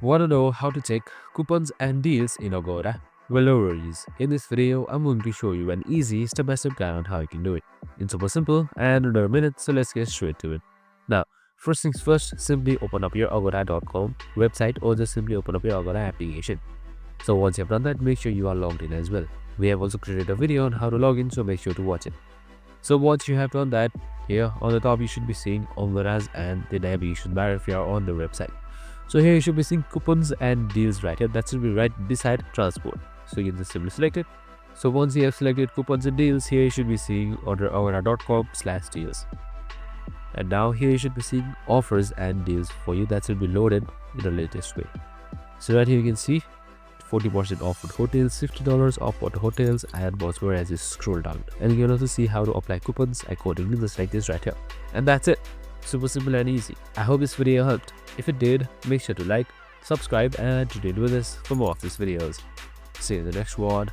Want to know how to check coupons and deals in Agoda? Well, no worries. In this video, I'm going to show you an easy step-by-step guide on how you can do it. It's super simple and under a minute, so let's get straight to it. Now, first things first, simply open up your Agoda.com website or just simply open up your Agoda application. So once you have done that, make sure you are logged in as well. We have also created a video on how to log in, so make sure to watch it. So once you have done that, here on the top you should be seeing Agodas and the navigation bar if you are on the website. So here you should be seeing coupons and deals right here. That should be right beside transport. So you can just simply select it. So once you have selected coupons and deals, here you should be seeing under agoda.com/deals. And now here you should be seeing offers and deals for you that should be loaded in the latest way. So right here you can see 40% off on hotels, $50 off on hotels and more as you scroll down. And you can also see how to apply coupons accordingly, just like this right here. And that's it. Super simple and easy. I hope this video helped. If it did, make sure to like, subscribe and tune in with us for more of these videos. See you in the next one.